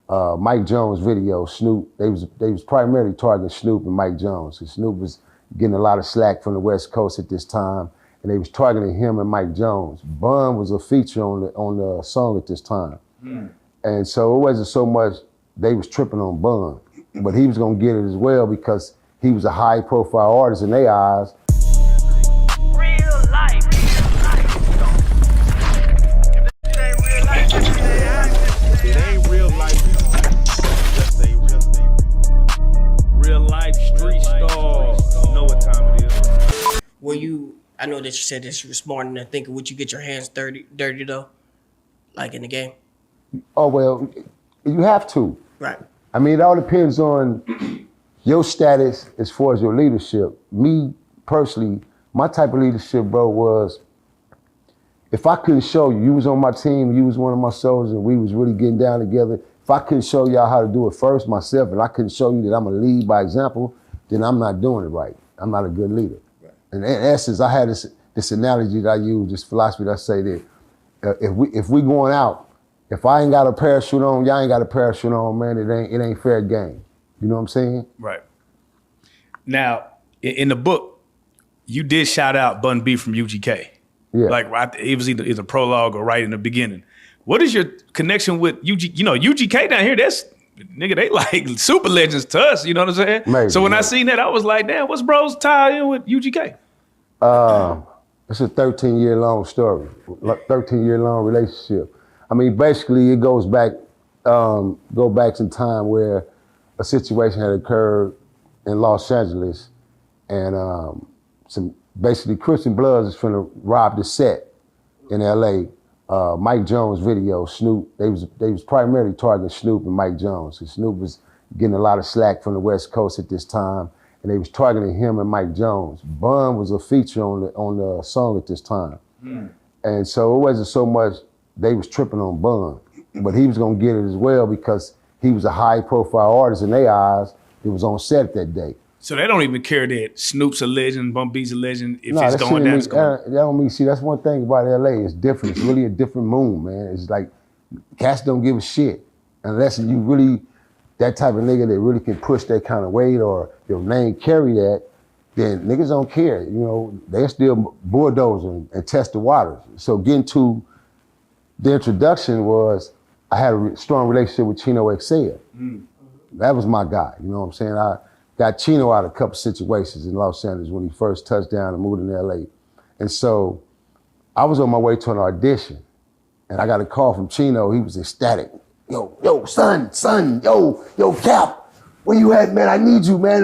Mike Jones video, Snoop, they was primarily targeting Snoop and Mike Jones. And Snoop was getting a lot of slack from the West Coast at this time, and they was targeting him and Mike Jones. Bun was a feature on the song at this time. And so it wasn't so much they was tripping on Bun, but he was gonna get it as well because he was a high profile artist in their eyes. Were you, I know that you said this, you were smart enough thinking, would you get your hands dirty though? Like in the game? Oh, well, you have to. Right. I mean, it all depends on your status as far as your leadership. Me, personally, my type of leadership, bro, was if I couldn't show you, you was on my team, you was one of my soldiers, and we was really getting down together, if I couldn't show y'all how to do it first myself, and I couldn't show you that I'm gonna lead by example, then I'm not doing it right. I'm not a good leader. In essence, I had this analogy that I use, this philosophy that I say that if we going out, if I ain't got a parachute on, y'all ain't got a parachute on, man, it ain't fair game. You know what I'm saying? Right. Now, in the book, you did shout out Bun B from UGK. Yeah. Like it was either prologue or right in the beginning. What is your connection with UGK? You know, UGK down here, that's, nigga, they like super legends to us, you know what I'm saying? Maybe, so when I seen that, I was like, damn, what's bro's tie in with UGK? It's a 13-year-long story, 13-year-long relationship. I mean, basically it goes back in time where a situation had occurred in Los Angeles and some basically Christian Bloods is finna rob the set in LA. Mike Jones video, Snoop, they was primarily targeting Snoop and Mike Jones. And Snoop was getting a lot of slack from the West Coast at this time, and they was targeting him and Mike Jones. Bun was a feature on the song at this time. And so it wasn't so much they was tripping on Bun, but he was gonna get it as well because he was a high profile artist in their eyes that was on set that day. So they don't even care that Snoop's a legend, Bun B's a legend. If it's going down, it's going. That don't mean, see, that's one thing about LA. It's different. It's really a different moon, man. It's like cats don't give a shit unless you really that type of nigga that really can push that kind of weight or your name carry that. Then niggas don't care. You know, they still bulldozing and test the waters. So getting to the introduction was I had a strong relationship with Chino XL. That was my guy. You know what I'm saying? I got Chino out of a couple situations in Los Angeles when he first touched down and moved in LA. And so I was on my way to an audition and I got a call from Chino. He was ecstatic. Yo, son, yo, Cap, where you at, man? I need you, man.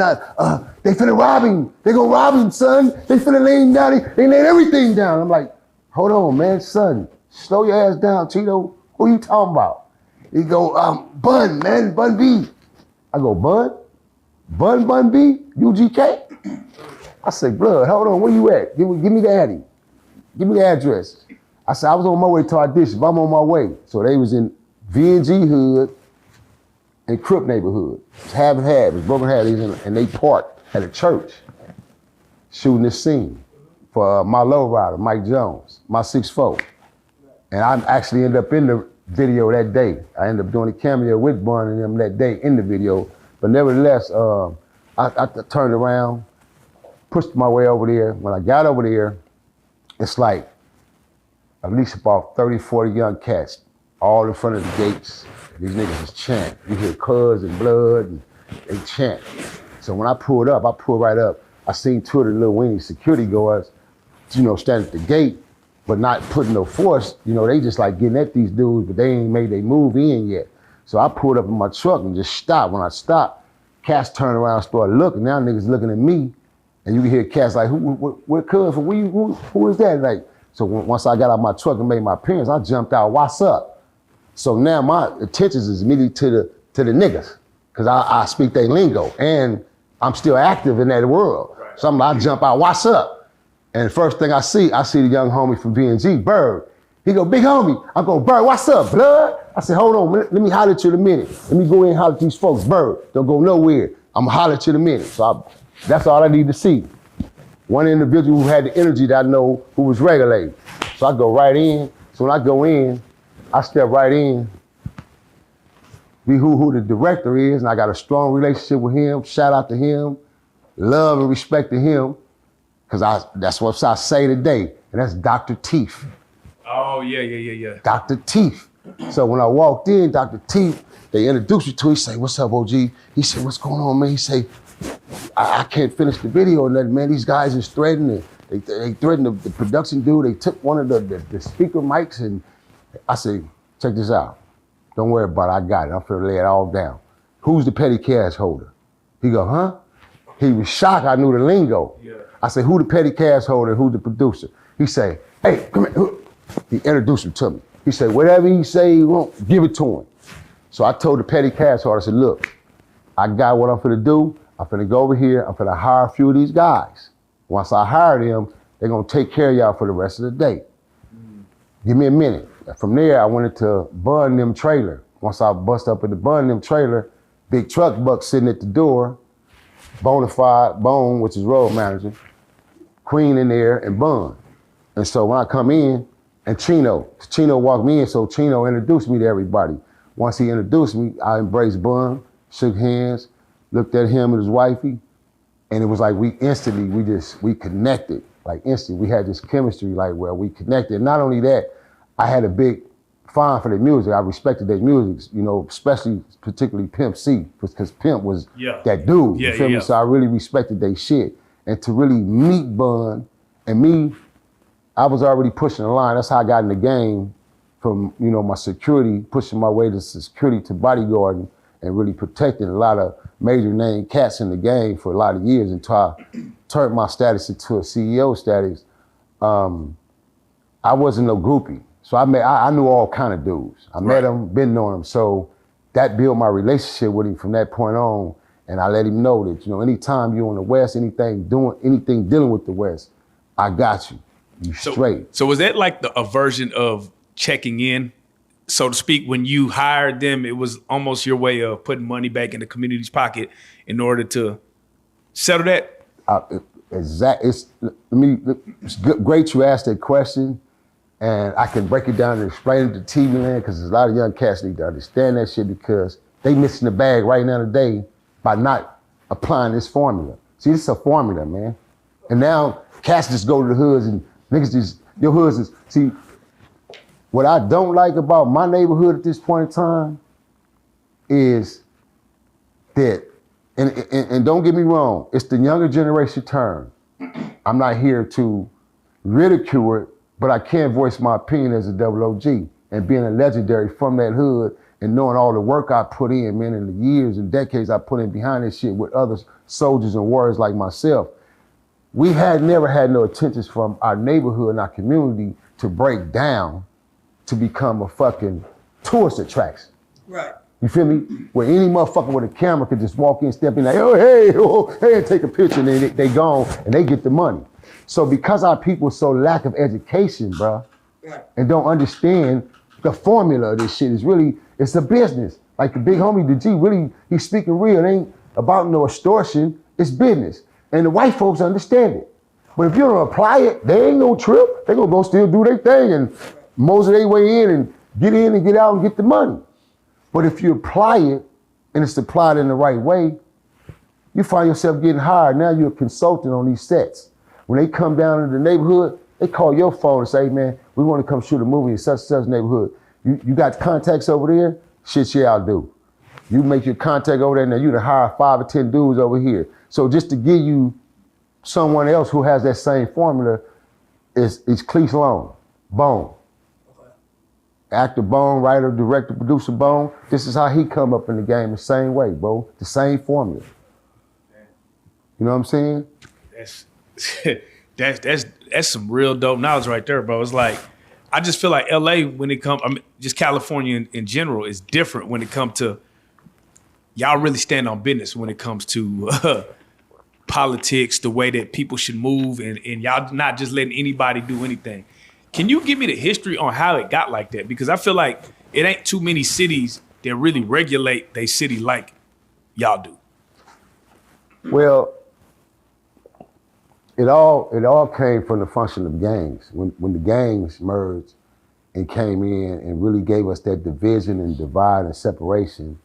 They finna rob him. They gonna rob him, son. They finna lay him down. They laid everything down. I'm like, hold on, man, son. Slow your ass down, Chino. Who you talking about? He go, Bun, man, Bun B. I go, Bun? Bun B, UGK? I said, blood, hold on, where you at? Give me the addy. Give me the address. I said, I was on my way to audition, but I'm on my way. So they was in G&NG hood and Crip neighborhood. It's half and half, it's broken half, and they parked at a church shooting this scene for my lowrider, Mike Jones, my 6'4". And I actually ended up in the video that day. I ended up doing a cameo with Bun and them that day in the video. But nevertheless, I turned around, pushed my way over there. When I got over there, it's like at least about 30, 40 young cats, all in front of the gates. These niggas is chant. You hear cuz and blood, and they chant. So when I pulled right up. I seen two of the little weenie security guards, you know, standing at the gate, but not putting no force. You know, they just like getting at these dudes, but they ain't made their move in yet. So I pulled up in my truck and just stopped. When I stopped, cats turned around and started looking. Now niggas looking at me, and you can hear cats like, where cuz, who is that? Like, so once I got out my truck and made my appearance, I jumped out, what's up? So now my attention is immediately to the niggas, because I speak their lingo, and I'm still active in that world. Right. So I jump out, what's up? And the first thing I see the young homie from G&NG, Bird. He go, big homie. I go, Bird, what's up, blood? I said, hold on, let me holler at you in a minute. Let me go in and holler at these folks. Bird, don't go nowhere. I'm gonna holler at you in a minute. So that's all I need to see. One individual who had the energy that I know who was regulated. So I go right in. So when I go in, I step right in. be who the director is, and I got a strong relationship with him. Shout out to him, love and respect to him, because that's what I say today, and that's Dr. Teeth. Oh, yeah. Dr. Teeth. So when I walked in, Dr. Teeth, they introduced me to him. He say, "What's up, OG?" He said, "What's going on, man?" He say, I can't finish the video or nothing, man. These guys is threatening. They threatened the production dude. They took one of the speaker mics, and I say, "Check this out. Don't worry about it. I got it. I'm finna lay it all down. Who's the petty cash holder?" He go, "Huh?" He was shocked I knew the lingo. Yeah. I say, "Who the petty cash holder? Who the producer?" He say, "Hey, come here." He introduced him to me. He said, "Whatever he say he won't, give it to him." So I told the petty cash holder, I said, "Look, I got what I'm finna do. I'm finna go over here. I'm finna hire a few of these guys. Once I hire them, they're gonna take care of y'all for the rest of the day. Give me a minute." From there, I went into Bun them trailer. Once I bust up in the Bun them trailer, big truck buck sitting at the door, Bonafide, Bone, which is road manager, Queen in there, and Bun. And so when I come in, and Chino walked me in, so Chino introduced me to everybody. Once he introduced me, I embraced Bun, shook hands, looked at him and his wifey, and it was like we connected, like instantly. We had this chemistry, like where we connected. Not only that, I had a big fond for their music. I respected their music, you know, particularly Pimp C, because Pimp was that dude, you feel me? So I really respected their shit. And to really meet Bun, and me, I was already pushing the line. That's how I got in the game from, you know, my security, pushing my way to security to bodyguarding and really protecting a lot of major name cats in the game for a lot of years until I turned my status into a CEO status. I wasn't no groupie. So I knew all kind of dudes. I met him, been knowing him. So that built my relationship with him from that point on. And I let him know that, you know, anytime you're on the West, anything dealing with the West, I got you. You straight. So was that like a version of checking in, so to speak? When you hired them, it was almost your way of putting money back in the community's pocket in order to settle that? It's great you asked that question. And I can break it down and explain it to TV land, because there's a lot of young cats need to understand that shit, because they missing the bag right now today by not applying this formula. See, this is a formula, man. And now cats just go to the hoods and niggas just, your hoods is, see, what I don't like about my neighborhood at this point in time is that, and don't get me wrong, it's the younger generation turn. I'm not here to ridicule it, but I can voice my opinion as a double OG, and being a legendary from that hood and knowing all the work I put in, man, and the years and decades I put in behind this shit with other soldiers and warriors like myself. We had never had no intentions from our neighborhood and our community to break down to become a fucking tourist attraction. Right. You feel me? Where any motherfucker with a camera could just walk in, step in, like, oh, hey, and take a picture, and then they gone, and they get the money. So because our people so lack of education, bro, and don't understand the formula of this shit, is really, it's a business. Like the big homie, the G, really, he's speaking real. It ain't about no extortion, it's business. And the white folks understand it. But if you don't apply it, they ain't no trip. They gonna go still do their thing and mosey their way in and get out and get the money. But if you apply it, and it's applied in the right way, you find yourself getting hired. Now you're a consultant on these sets. When they come down to the neighborhood, they call your phone and say, "Man, we want to come shoot a movie in such and such neighborhood. You got contacts over there?" Shit, yeah, I'll do. You make your contact over there, now you to hire 5 or 10 dudes over here. So just to give you someone else who has that same formula is Cleese Long, Bone. Okay. Actor Bone, writer, director, producer Bone. This is how he come up in the game the same way, bro. The same formula. You know what I'm saying? That's some real dope knowledge right there, bro. It's like, I just feel like LA, when it comes, I mean, just California in general, is different when it comes to, y'all really stand on business when it comes to politics, the way that people should move, and y'all not just letting anybody do anything. Can you give me the history on how it got like that? Because I feel like it ain't too many cities that really regulate their city like y'all do. Well, it all came from the function of gangs. When the gangs merged and came in and really gave us that division and divide and separation,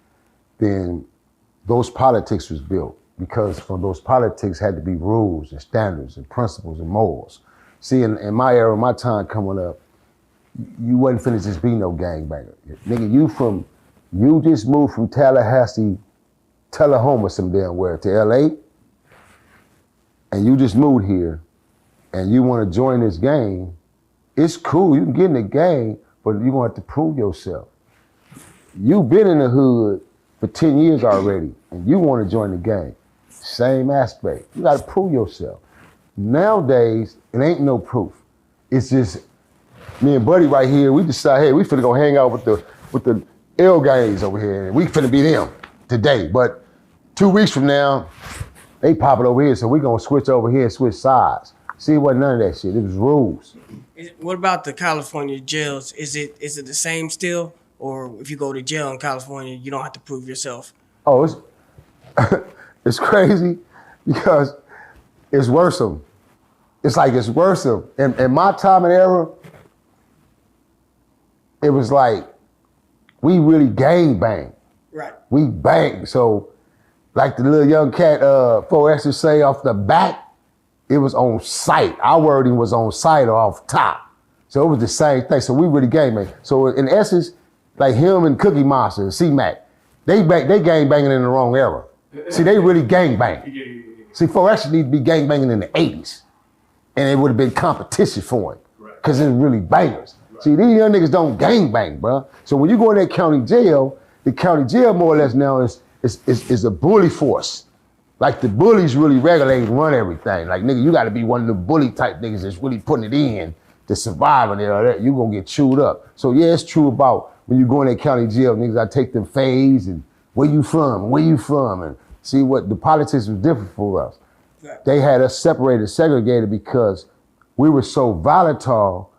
then those politics was built, because from those politics had to be rules and standards and principles and morals. See, in my era, my time coming up, you wasn't finna just be no gangbanger. Nigga, you just moved from Tallahassee, Tullahoma some damn where, to LA, and you just moved here, and you wanna join this gang, it's cool, you can get in the gang, but you're gonna have to prove yourself. You've been in the hood for 10 years already, and you wanna join the gang. Same aspect, you gotta prove yourself. Nowadays, it ain't no proof. It's just, me and Buddy right here, we decide, hey, we finna go hang out with the L gangs over here, and we finna be them today. But 2 weeks from now, they pop it over here, so we gonna switch over here and switch sides. See, it wasn't none of that shit, it was rules. What about the California jails? Is it the same still? Or if you go to jail in California, you don't have to prove yourself? Oh, it's crazy because it's worrisome. It's like it's worrisome. In my time and era, it was like we really gang bang. Right. We bang. So like the little young cat 4X say off the back, it was on sight. Our wording was on sight or off top. So it was the same thing. So we really gang bang. So in essence, like him and Cookie Monster and C-Mac, they gang banging in the wrong era. See, they really gang bang. See, 4X need to be gang banging in the 80s. And it would have been competition for it. Because it's really bangers. See, these young niggas don't gang bang, bro. So when you go in that county jail, the county jail more or less now is a bully force. Like the bullies really regulate and run everything. Like nigga, you gotta be one of the bully type niggas that's really putting it in to survive in there, you gonna get chewed up. So yeah, it's true about when you go in that county jail, niggas, I take them fades and where you from, and see what the politics was different for us. They had us separated, segregated because we were so volatile,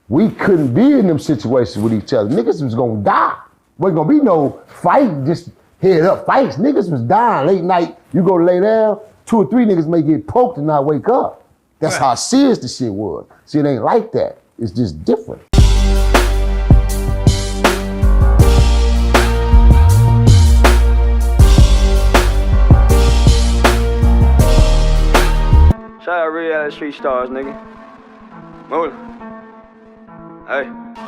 we couldn't be in them situations with each other. Niggas was gonna die. Wasn't gonna be no fight, just head up fights. Niggas was dying late night. You go lay down, 2 or 3 niggas may get poked and not wake up. That's how serious the shit was. See, it ain't like that. It's just different. Shout out Reallyfe Street Starz, nigga. Move. Hey.